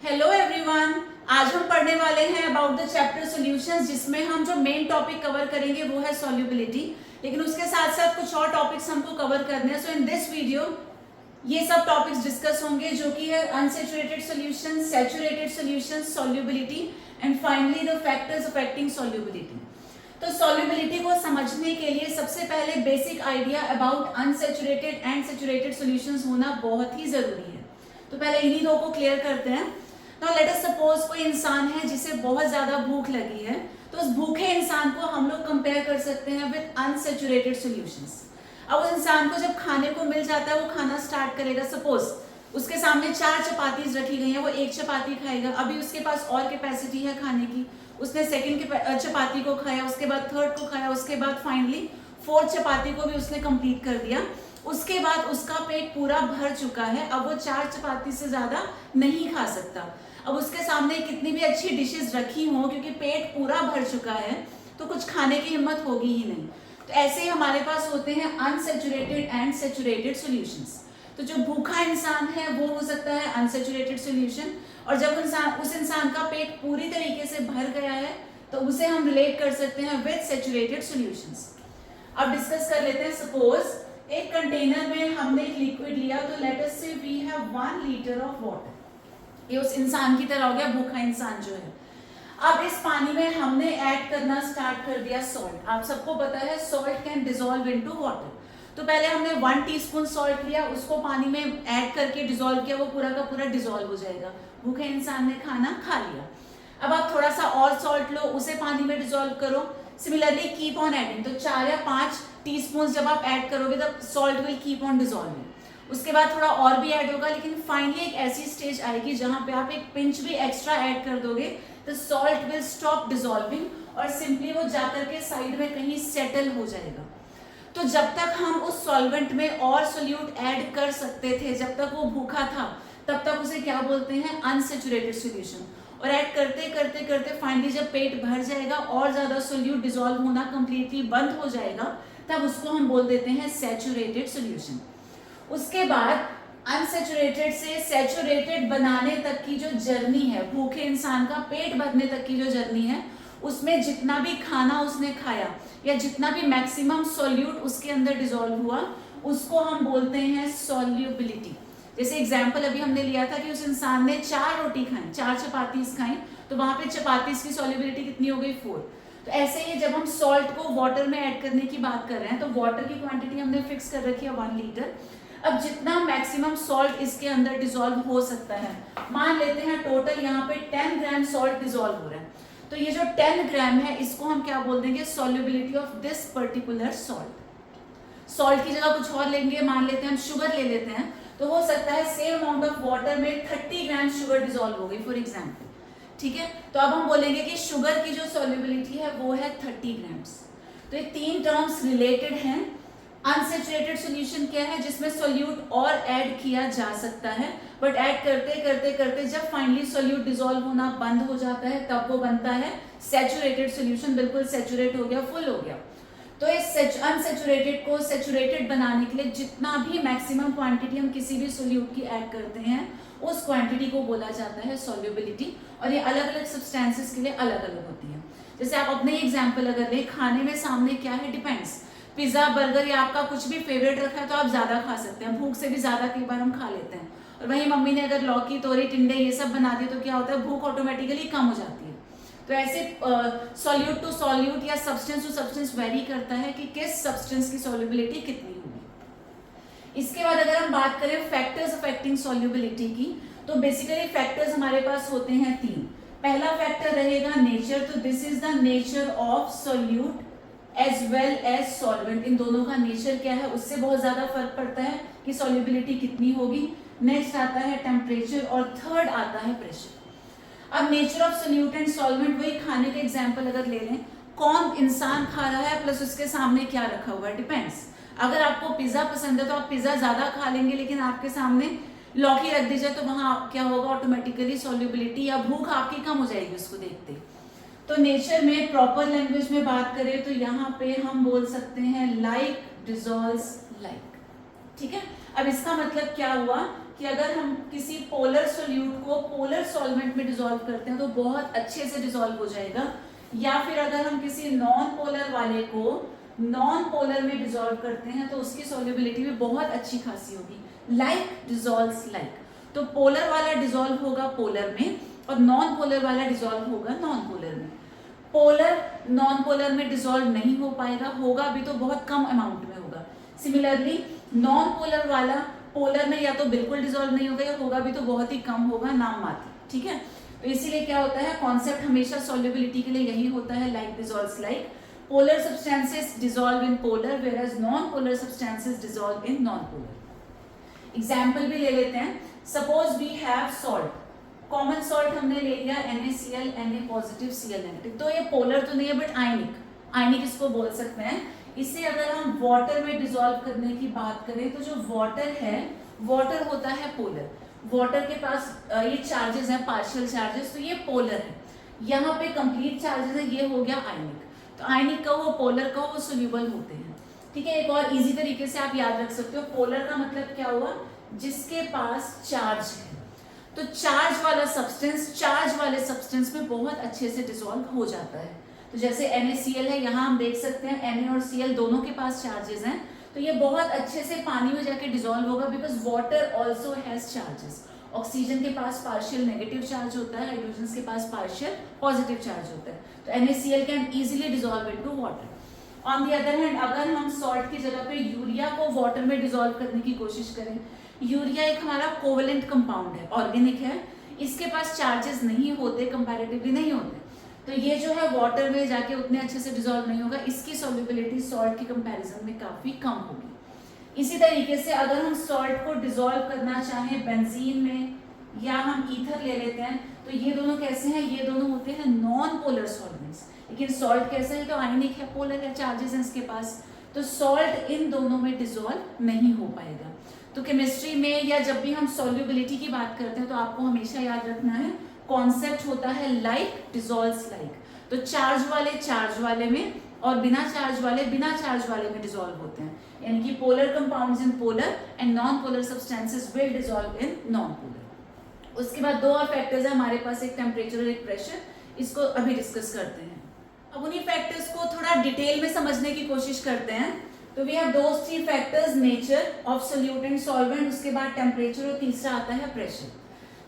Hello everyone, आज हम पढ़ने वाले हैं अबाउट द चैप्टर सॉल्यूशंस, जिसमें हम जो मेन टॉपिक कवर करेंगे वो है सॉल्युबिलिटी। लेकिन उसके साथ साथ कुछ और टॉपिक्स हमको कवर करने हैं। सो इन दिस वीडियो ये सब टॉपिक्स डिस्कस होंगे, जो कि है unsaturated solutions, saturated solutions, solubility and finally the factors affecting solubility. तो सॉल्युबिलिटी को समझने के लिए सबसे पहले basic idea about unsaturated and saturated solutions होना बहुत ही जरूरी है। तो पहले इन्हीं दो को क्लियर करते हैं। नाउ लेट अस सपोज कोई इंसान है जिसे बहुत ज्यादा भूख लगी है, तो उस भूखे इंसान को हम लोग कंपेयर कर सकते हैं विद अनसैचुरेटेड सॉल्यूशंस। अब उस इंसान को जब खाने को मिल जाता है, वो खाना स्टार्ट करेगा। सपोज उसके सामने 4 चपातीज रखी गई है, वो 1 चपाती खाएगा। अभी उसके पास और कैपेसिटी है खाने की, उसने सेकंड चपाती को खाया, उसके बाद थर्ड को खाया, उसके बाद फाइनली 4th चपाती को भी उसने कंप्लीट कर दिया। उसके बाद उसका पेट पूरा भर चुका है। अब वो 4 चपाती से ज्यादा नहीं खा सकता। अब उसके सामने कितनी भी अच्छी डिशेस रखी हों, क्योंकि पेट पूरा भर चुका है तो कुछ खाने की हिम्मत होगी ही नहीं। तो ऐसे ही हमारे पास होते हैं अनसैचुरेटेड एंड सैचुरेटेड सॉल्यूशंस। तो जो भूखा इंसान है वो हो सकता है अनसैचुरेटेड सॉल्यूशन, और जब उस इंसान का पेट पूरी तरीके से भर गया है तो उसे हम रिलेट कर सकते हैं विद सैचुरेटेड सॉल्यूशंस। अब डिस्कस कर लेते हैं। सपोज एक कंटेनर में हमने एक लिक्विड लिया, तो let us say we have 1 litre of water. ये उस इंसान की तरह हो गया, भूखा इंसान जो है। अब इस पानी में हमने ऐड करना स्टार्ट कर दिया सॉल्ट। आप सबको पता है salt can dissolve into water. तो पहले हमने 1 टीस्पून सॉल्ट लिया, उसको पानी में ऐड करके डिसॉल्व किया, वो पूरा का पूरा डिसॉल्व हो जाएगा। भूखे इंसान ने खाना खा लिया। अब आप थोड़ा सा और सॉल्ट लो, उसे पानी में डिसॉल्व करो। Similarly keep on adding. तो 4 या 5 टीस्पून जब आप ऐड करोगे तब salt will keep on dissolving. उसके बाद थोड़ा और भी ऐड होगा, लेकिन फाइनली एक ऐसी स्टेज आएगी जहां पे आप एक पिंच भी एक्स्ट्रा ऐड कर दोगे तो सॉल्ट विल स्टॉप डिसॉल्विंग और सिंपली वो जाकर के साइड में कहीं सेटल हो जाएगा। तो जब तक हम उस सॉल्वेंट में और सोल्यूट ऐड कर सकते थे, जब तक वो भूखा था, तब तक उसे क्या बोलते हैं, अनसैचुरेटेड सॉल्यूशन। और ऐड करते करते करते फाइनली जब पेट भर जाएगा और ज्यादा सोल्यूट डिसॉल्व होना कंप्लीटली बंद हो जाएगा, तब उसको हम बोल देते हैं सैचुरेटेड सॉल्यूशन। उसके बाद अनसैचुरेटेड से सैचुरेटेड बनाने तक की जो जर्नी है, भूखे इंसान का पेट भरने तक की जो जर्नी है, उसमें जितना भी खाना उसने खाया या जितना भी मैक्सिमम सॉल्यूट उसके अंदर डिसॉल्व हुआ, उसको हम बोलते हैं सॉल्युबिलिटी। जैसे एग्जांपल अभी हमने लिया था कि उस इंसान ने 4 रोटी खाई, 4 चपातीस खाई, तो वहां पे चपातीस की सॉल्युबिलिटी कितनी हो गई, 4। तो ऐसे ही जब हम सॉल्ट को वाटर में ऐड करने की बात कर रहे हैं, तो वाटर की क्वांटिटी हमने फिक्स कर रखी है 1 लीटर। अब जितना मैक्सिमम सॉल्ट इसके अंदर डिसॉल्व हो सकता है, मान लेते हैं टोटल यहाँ पे 10 ग्राम सॉल्ट डिसॉल्व हो रहा है, तो ये जो 10 ग्राम है इसको हम क्या बोल देंगे, solubility of this particular salt. Salt की जगह कुछ और लेंगे, मान लेते हैं हम शुगर ले लेते हैं, तो हो सकता है सेम अमाउंट ऑफ वाटर में 30 ग्राम शुगर डिसॉल्व हो गई फॉर एग्जाम्पल। ठीक है, तो अब हम बोलेंगे कि शुगर की जो सॉल्युबिलिटी है वो है 30 ग्राम्स। तो ये 3 टर्म्स रिलेटेड हैं। अनसैचुरेटेड सॉल्यूशन क्या है, जिसमें सोल्यूट और ऐड किया जा सकता है, बट ऐड करते करते करते जब फाइनली सोल्यूट डिसॉल्व होना बंद हो जाता है, तब वो बनता है सैचुरेटेड सॉल्यूशन। बिल्कुल सैचुरेट हो गया, फुल हो गया। तो इस अनसैचुरेटेड को सैचुरेटेड बनाने के लिए जितना भी मैक्सिमम क्वांटिटी हम किसी भी सोल्यूट की ऐड करते हैं, उस क्वांटिटी को बोला जाता है सॉल्युबिलिटी। और ये अलग अलग सब्सटेंसेस के लिए अलग अलग होती है। जैसे आप अपने एग्जाम्पल अगर ले, खाने में सामने क्या है, डिपेंड्स। पिज्जा, बर्गर या आपका कुछ भी फेवरेट रखा है तो आप ज्यादा खा सकते हैं, भूख से भी ज्यादा कई बार हम खा लेते हैं। और वहीं मम्मी ने अगर लौकी, तोरी, टिंडे ये सब बना दिए तो क्या होता है, भूख ऑटोमेटिकली कम हो जाती है। तो ऐसे सॉल्यूट टू सॉल्यूट या सब्सटेंस टू सब्सटेंस वेरी करता है कि किस सब्सटेंस की सॉल्युबिलिटी कितनी होगी। इसके बाद अगर हम बात करें फैक्टर्स अफेक्टिंग सॉल्युबिलिटी की, तो बेसिकली फैक्टर्स हमारे पास होते हैं 3। पहला फैक्टर रहेगा नेचर। तो this is the nature of solute as well as solvent. इन दोनों का नेचर क्या है, उससे बहुत ज्यादा फर्क पड़ता है कि सॉल्युबिलिटी कितनी होगी। नेक्स्ट आता है टेम्परेचर और थर्ड आता है प्रेशर। अब nature of solute and solvent, वही खाने के एग्जांपल अगर ले लें, कौन इंसान खा रहा है प्लस उसके सामने क्या रखा हुआ है, डिपेंड्स। अगर आपको पिज्जा पसंद है तो आप पिज्जा ज्यादा खा लेंगे, लेकिन आपके सामने लौकी रख दी जाए तो वहां क्या होगा, ऑटोमेटिकली सॉल्युबिलिटी या भूख आपकी कम हो जाएगी उसको देखते। तो नेचर में प्रॉपर लैंग्वेज में बात करें तो यहाँ पे हम बोल सकते हैं लाइक डिसॉल्व्स लाइक। ठीक है, अब इसका मतलब क्या हुआ कि अगर हम किसी पोलर सोल्यूट को पोलर सॉल्वेंट में डिसॉल्व करते हैं तो बहुत अच्छे से डिसॉल्व हो जाएगा, या फिर अगर हम किसी नॉन पोलर वाले को नॉन पोलर में डिसॉल्व करते हैं तो उसकी सॉल्युबिलिटी भी बहुत अच्छी खासी होगी। लाइक डिसॉल्व्स लाइक, तो पोलर वाला डिसॉल्व होगा पोलर में और नॉन पोलर वाला डिसॉल्व होगा नॉन पोलर में। पोलर नॉन पोलर में डिसॉल्व नहीं हो पाएगा, होगा भी तो बहुत कम अमाउंट में होगा। सिमिलरली नॉन पोलर वाला पोलर में या तो बिल्कुल डिसॉल्व नहीं होगा या होगा भी तो बहुत ही कम होगा, नाम मात्र, ठीक है। तो इसीलिए क्या होता है, कॉन्सेप्ट हमेशा सॉल्युबिलिटी के लिए यही होता है, like dissolves like. Polar substances dissolve in polar whereas non polar substances dissolve in non polar. Example भी ले लेते हैं। Suppose we have salt, common salt हमने ले लिया NaCl, Na positive Cl negative, तो ये पोलर तो नहीं है बट आयनिक, आयनिक इसको बोल सकते हैं। इसे अगर हम वाटर में डिसॉल्व करने की बात करें तो जो वाटर है, वाटर होता है पोलर, वाटर के पास ये चार्जेस हैं पार्शियल चार्जेस, तो ये पोलर है। यहाँ पे कंप्लीट चार्जेस है, ये हो गया आयनिक। तो आयनिक का हो पोलर का हो वो सोल्यूबल होते हैं, ठीक है। एक और इजी तरीके से आप याद रख सकते हो, पोलर का मतलब क्या हुआ, जिसके पास चार्ज है। तो चार्ज वाला सब्सटेंस चार्ज वाले सब्सटेंस में बहुत अच्छे से डिसॉल्व हो जाता है। तो जैसे NaCl है, यहाँ हम देख सकते हैं Na और Cl दोनों के पास चार्जेस हैं, तो ये बहुत अच्छे से पानी में जाके डिसॉल्व होगा, because water also has charges. Oxygen के पास पार्शियल नेगेटिव चार्ज होता है, हाइड्रोजन के पास पार्शियल पॉजिटिव चार्ज होता है, तो NaCl can easily dissolve into water. On the other hand, अगर हम सॉल्ट की जगह पे यूरिया को वाटर में डिसॉल्व करने की कोशिश करें, यूरिया एक हमारा कोवेलेंट कंपाउंड है, ऑर्गेनिक है, इसके पास चार्जेस नहीं होते, कंपैरेटिवली नहीं होते, तो ये जो है वाटर में जाके उतने अच्छे से डिसॉल्व नहीं होगा, इसकी सॉल्युबिलिटी सॉल्ट के कंपैरिजन में काफी कम होगी। इसी तरीके से अगर हम सॉल्ट को डिसॉल्व करना चाहें बेंजीन में या हम ईथर ले लेते हैं, तो ये दोनों कैसे हैं, ये दोनों होते हैं नॉन पोलर सॉल्वेंट्स। लेकिन सॉल्ट कैसा है, तो आयनिक है, पोलर है, चार्जेस हैं इसके पास, तो सॉल्ट इन दोनों में डिसॉल्व नहीं हो पाएगा। तो केमिस्ट्री में या जब भी हम सॉल्युबिलिटी की बात करते हैं तो आपको हमेशा याद रखना है, कॉन्सेप्ट होता है लाइक डिसॉल्व्स लाइक। तो चार्ज वाले में और बिना चार्ज वाले में डिसॉल्व होते हैं, यानी कि polar compounds in polar and non polar substances will dissolve in non polar. उसके बाद दो और फैक्टर्स है हमारे पास, एक टेम्परेचर और एक प्रेशर, इसको अभी डिस्कस करते हैं। अब उन्हीं फैक्टर्स को थोड़ा डिटेल में समझने की कोशिश करते हैं। तो we have those three factors, nature of solute and solvent, उसके बाद टेम्परेचर और तीसरा आता है प्रेशर।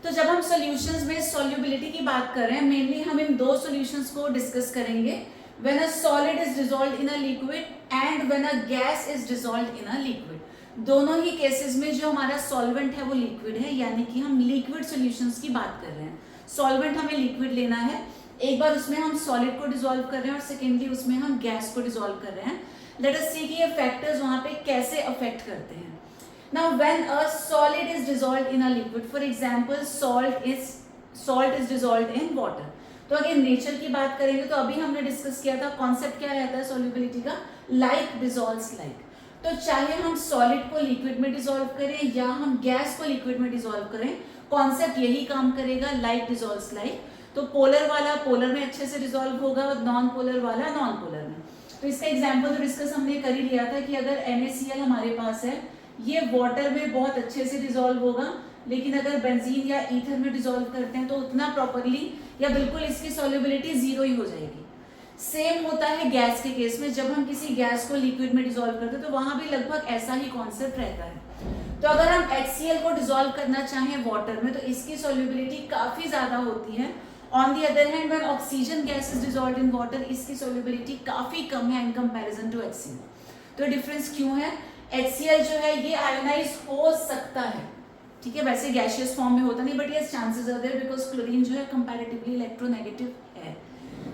तो जब हम सॉल्यूशंस में सॉल्युबिलिटी की बात कर रहे हैं, मेनली हम इन दो सॉल्यूशंस को डिस्कस करेंगे, when a solid is dissolved in a liquid and when a gas is dissolved in a liquid. दोनों ही केसेस में जो हमारा सॉल्वेंट है वो लिक्विड है, यानी कि हम लिक्विड सॉल्यूशंस की बात कर रहे हैं। सॉल्वेंट हमें लिक्विड लेना है, एक बार उसमें हम सॉलिड को डिसॉल्व कर रहे हैं और सेकेंडली उसमें हम गैस को डिसॉल्व कर रहे हैं। लेट अस सी कि ये फैक्टर्स वहां पे कैसे अफेक्ट करते हैं। Now when a solid is dissolved in a liquid, for example salt is dissolved in water, तो अगर नेचर की बात करेंगे तो अभी हमने डिस्कस किया था कॉन्सेप्ट क्या रहता है सॉल्युबिलिटी का, लाइक डिसॉल्व्स लाइक। तो चाहे हम सॉलिड को लिक्विड में डिसॉल्व करें या हम गैस को लिक्विड में डिसॉल्व करें, कॉन्सेप्ट यही काम करेगा, लाइक डिसॉल्व्स लाइक। तो पोलर वाला पोलर में अच्छे से डिसॉल्व होगा और नॉन पोलर वाला नॉन पोलर में। तो इसका एग्जाम्पल तो डिस्कस हमने कर ही लिया था कि अगर NaCl हमारे पास है, ये वाटर में बहुत अच्छे से डिसॉल्व होगा, लेकिन अगर बेंजीन या ईथर में डिसॉल्व करते हैं तो उतना प्रॉपरली या बिल्कुल इसकी सॉल्युबिलिटी जीरो ही हो जाएगी। सेम होता है गैस के केस में, जब हम किसी गैस को लिक्विड में डिसॉल्व करते हैं तो वहां भी लगभग ऐसा ही कॉन्सेप्ट रहता है। तो अगर हम HCl को डिसॉल्व करना चाहें वाटर में तो इसकी सॉल्युबिलिटी काफी ज्यादा होती है। On the other hand when oxygen gas is dissolved in water, इसकी सॉल्युबिलिटी काफी कम है इन कंपैरिजन टू HCl। तो डिफरेंस क्यों है, HCl जो है ये आयोनाइज हो सकता है, ठीक है, वैसे गैसियस फॉर्म में होता नहीं, बट ये chances are there because chlorine जो है कंपैरेटिवली इलेक्ट्रोनेगेटिव है।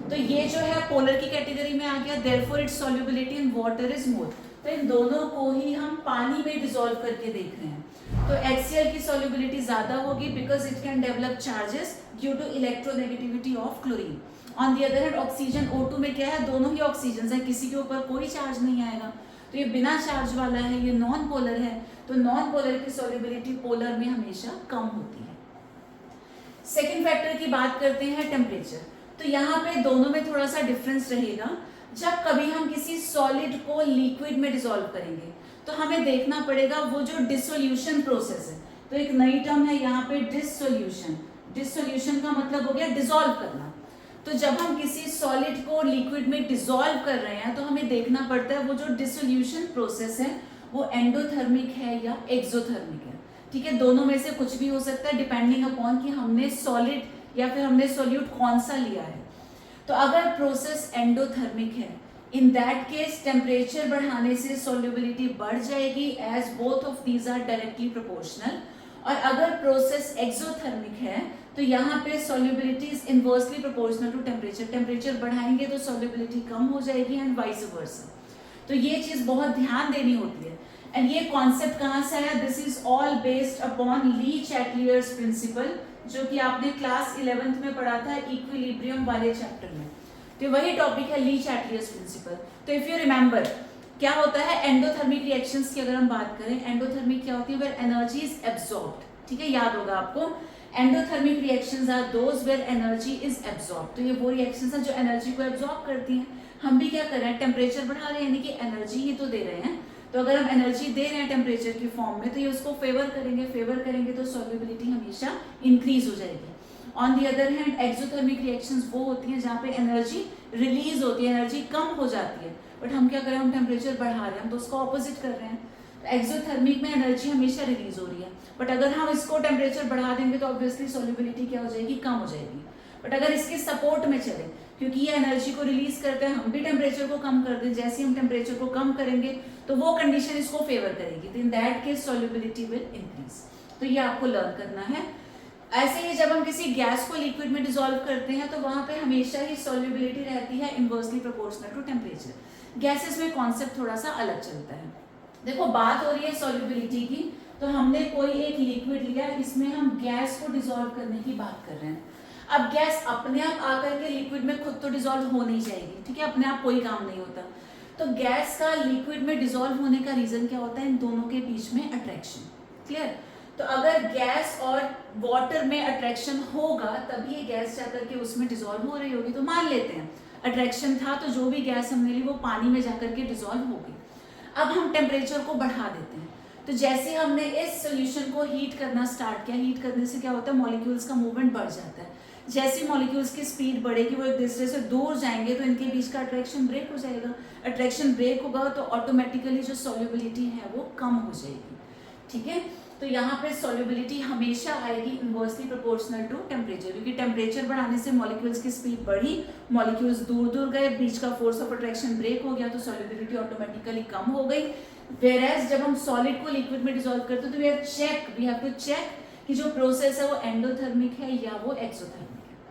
तो ये जो है पोलर की कैटेगरी में आ गया, therefore it's solubility in water is more. तो इन दोनों को ही हम पानी में डिसॉल्व करके देख रहे हैं। तो HCl की सॉल्युबिलिटी ज्यादा होगी because it can develop charges due to electronegativity of chlorine. On the other hand oxygen O2 में क्या है, दोनों ही ऑक्सीजन है, किसी के ऊपर कोई चार्ज नहीं आएगा, तो ये बिना चार्ज वाला है, ये नॉन पोलर है, तो नॉन पोलर की सॉल्युबिलिटी पोलर में हमेशा कम होती है। सेकेंड फैक्टर की बात करते हैं टेम्परेचर। तो यहाँ पे दोनों में थोड़ा सा डिफरेंस रहेगा। जब कभी हम किसी सॉलिड को लिक्विड में डिसॉल्व करेंगे तो हमें देखना पड़ेगा वो जो डिसोल्यूशन प्रोसेस है, तो एक नई टर्म है यहाँ पे डिसोल्यूशन। डिसोल्यूशन का मतलब हो गया डिसॉल्व करना। तो जब हम किसी सॉलिड को लिक्विड में डिसॉल्व कर रहे हैं तो हमें देखना पड़ता है वो जो डिसोल्यूशन प्रोसेस है वो एंडोथर्मिक है या एक्सोथर्मिक है। ठीक है, दोनों में से कुछ भी हो सकता है डिपेंडिंग अपॉन कि हमने सॉलिड या फिर हमने सॉल्यूट कौन सा लिया है। तो अगर प्रोसेस एंडोथर्मिक है, इन दैट केस टेम्परेचर बढ़ाने से सॉल्युबिलिटी बढ़ जाएगी as both of these are directly proportional. और अगर प्रोसेस एक्सोथर्मिक है तो यहाँ पे solubility is inversely proportional to temperature. Temperature बढ़ाएंगे तो सॉल्युबिलिटी कम हो जाएगी एंड वाइस वर्सा। तो ये चीज बहुत ध्यान देनी होती है। एंड ये कॉन्सेप्ट कहाँ से आया? This is all based upon Le Chatelier's principle, जो कि आपने क्लास 11th में पढ़ा था इक्विलिब्रियम वाले चैप्टर में। तो वही टॉपिक है ली चैटलियर्स प्रिंसिपल। तो इफ यू रिमेंबर क्या होता है एंडोथर्मिक रिएक्शंस की अगर हम बात करें, एंडोथर्मिक क्या होती है? Where energy is absorbed. ठीक है, याद होगा आपको endothermic reactions are those where energy is absorbed. तो ये वो रिएक्शंस हैं जो एनर्जी को एब्सॉर्ब करती हैं। हम भी क्या कर रहे हैं? टेम्परेचर बढ़ा रहे हैं, यानी कि एनर्जी ही तो दे रहे हैं। तो अगर हम एनर्जी दे रहे हैं टेम्परेचर की फॉर्म में तो ये उसको फेवर करेंगे। फेवर करेंगे तो सॉल्युबिलिटी हमेशा इंक्रीज हो जाएगी। On the other hand exothermic reactions वो होती हैं जहाँ पे एनर्जी रिलीज होती है, एनर्जी कम हो जाती है, बट हम क्या कर रहे हैं? हम टेम्परेचर बढ़ा रहे हैं, हम तो उसको ऑपोजिट कर रहे हैं। तो एक्सोथर्मिक में एनर्जी हमेशा रिलीज हो रही है, बट अगर हम इसको टेम्परेचर बढ़ा देंगे तो ऑब्वियसली सॉल्युबिलिटी क्या हो जाएगी? कम हो जाएगी। बट अगर इसके सपोर्ट में चले, क्योंकि ये एनर्जी को रिलीज करते हैं, हम भी टेम्परेचर को कम कर दें, जैसे हम टेम्परेचर को कम करेंगे तो वो कंडीशन इसको फेवर करेगी। तो in that case solubility will increase. तो ये आपको लर्न करना है। ऐसे ही जब हम किसी गैस को लिक्विड में डिसॉल्व करते हैं तो वहां पे हमेशा ही सॉल्युबिलिटी रहती है inversely proportional to temperature. Gases में कॉन्सेप्ट थोड़ा सा अलग चलता है। देखो बात हो रही है सॉल्युबिलिटी की, तो हमने कोई एक लिक्विड लिया, इसमें हम गैस को डिसॉल्व करने की बात कर रहे हैं। अब गैस अपने आप आकर के लिक्विड में खुद तो डिसॉल्व हो नहीं जाएगी, ठीक है, अपने आप कोई काम नहीं होता। तो गैस का लिक्विड में डिसॉल्व होने का रीजन क्या होता है? इन दोनों के बीच में अट्रैक्शन। क्लियर? तो अगर गैस और वाटर में अट्रैक्शन होगा तभी ये गैस जाकर के उसमें डिसॉल्व हो रही होगी। तो मान लेते हैं अट्रैक्शन था तो जो भी गैस हमने ली वो पानी में जाकर के डिसॉल्व होगी। अब हम टेम्परेचर को बढ़ा देते हैं, तो जैसे हमने इस सोल्यूशन को हीट करना स्टार्ट किया, हीट करने से क्या होता है? मॉलिक्यूल्स का मूवमेंट बढ़ जाता है। जैसे मॉलिक्यूल्स की स्पीड बढ़ेगी, वो एक दूसरे से दूर जाएंगे तो इनके बीच का अट्रैक्शन ब्रेक हो जाएगा। अट्रैक्शन ब्रेक होगा तो ऑटोमेटिकली जो सॉल्युबिलिटी है वो कम हो जाएगी। ठीक है, तो यहाँ पे सॉल्युबिलिटी हमेशा आएगी इनवर्सली प्रोपोर्शनल टू टेम्परेचर, क्योंकि टेम्परेचर बढ़ाने से मॉलिक्यूल्स की स्पीड बढ़ी, मॉलिक्यूल्स दूर दूर गए, बीच का फोर्स ऑफ अट्रैक्शन ब्रेक हो गया तो सॉल्युबिलिटी ऑटोमेटिकली कम हो गई। वेयरएज जब हम सॉलिड को लिक्विड में डिसॉल्व करते हैं तो वी हैव टू चेक कि जो प्रोसेस है वो एंडोथर्मिक है या वो एक्सोथर्मिक है।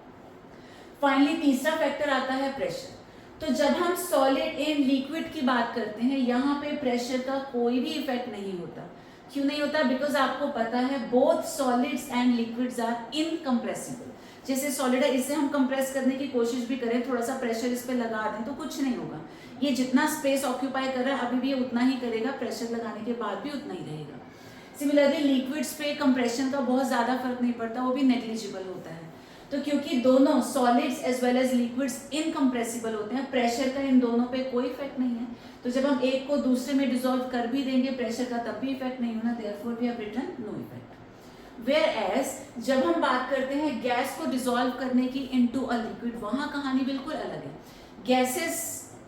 फाइनली तीसरा फैक्टर आता है प्रेशर। तो जब हम सॉलिड इन लिक्विड की बात करते हैं यहाँ पे प्रेशर का कोई भी इफेक्ट नहीं होता। क्यों नहीं होता? बिकॉज आपको पता है both solids and liquids are incompressible. जैसे सॉलिड है, इसे हम कंप्रेस करने की कोशिश भी करें, थोड़ा सा प्रेशर इस पे लगा दें तो कुछ नहीं होगा। ये जितना स्पेस ऑक्यूपाई कर रहा है अभी भी ये उतना ही करेगा, प्रेशर लगाने के बाद भी उतना ही रहेगा। सिमिलरली लिक्विड्स पे कंप्रेशन का बहुत ज्यादा फर्क नहीं पड़ता, वो भी नेग्लिजिबल होता है। तो क्योंकि दोनों solids as well as liquids incompressible होते हैं, प्रेशर का इन दोनों पे कोई इफेक्ट नहीं है। तो जब हम एक को दूसरे में डिसॉल्व कर भी देंगे प्रेशर का तब भी इफेक्ट नहीं होना, therefore we have written no effect. Whereas जब हम बात करते हैं गैस को डिसॉल्व करने की इनटू अ लिक्विड, वहां कहानी बिल्कुल अलग है। Gases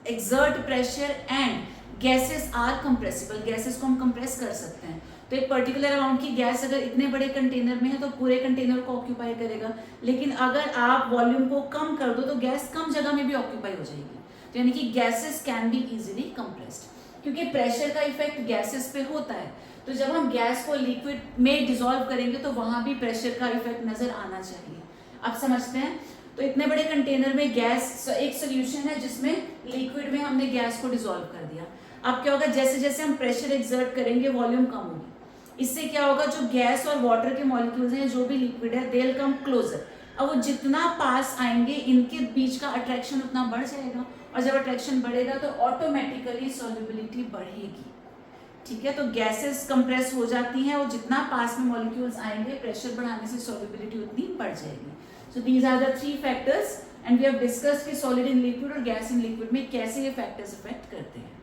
exert pressure and gases are compressible. Gases को हम कंप्रेस कर सकते हैं। तो एक पर्टिकुलर अमाउंट की गैस अगर इतने बड़े कंटेनर में है तो पूरे कंटेनर को ऑक्यूपाई करेगा, लेकिन अगर आप वॉल्यूम को कम कर दो तो गैस कम जगह में भी ऑक्यूपाई हो जाएगी। तो यानी कि gases can be easily compressed, क्योंकि प्रेशर का इफेक्ट गैसेस पे होता है। तो जब हम गैस को लिक्विड में डिसॉल्व करेंगे तो वहां भी प्रेशर का इफेक्ट नजर आना चाहिए। आप समझते हैं? तो इतने बड़े कंटेनर में गैस एक सोल्यूशन है जिसमें लिक्विड में हमने गैस को डिसॉल्व कर दिया। अब क्या होगा? जैसे जैसे हम प्रेशर एक्सर्ट करेंगे वॉल्यूम कम होगी। इससे क्या होगा? जो गैस और वाटर के मॉलिक्यूल्स हैं, जो भी लिक्विड है, दे विल कम क्लोजर। अब वो जितना पास आएंगे इनके बीच का अट्रैक्शन उतना बढ़ जाएगा, और जब अट्रैक्शन बढ़ेगा तो ऑटोमेटिकली सॉल्युबिलिटी बढ़ेगी। ठीक है, तो गैसेस कंप्रेस हो जाती हैं और जितना पास में मॉलिक्यूल्स आएंगे प्रेशर बढ़ाने से सॉल्युबिलिटी उतनी बढ़ जाएगी। So these are the 3 factors and we have discussed कि सॉलिड इन लिक्विड और गैस इन लिक्विड में कैसे ये फैक्टर्स इफेक्ट करते हैं।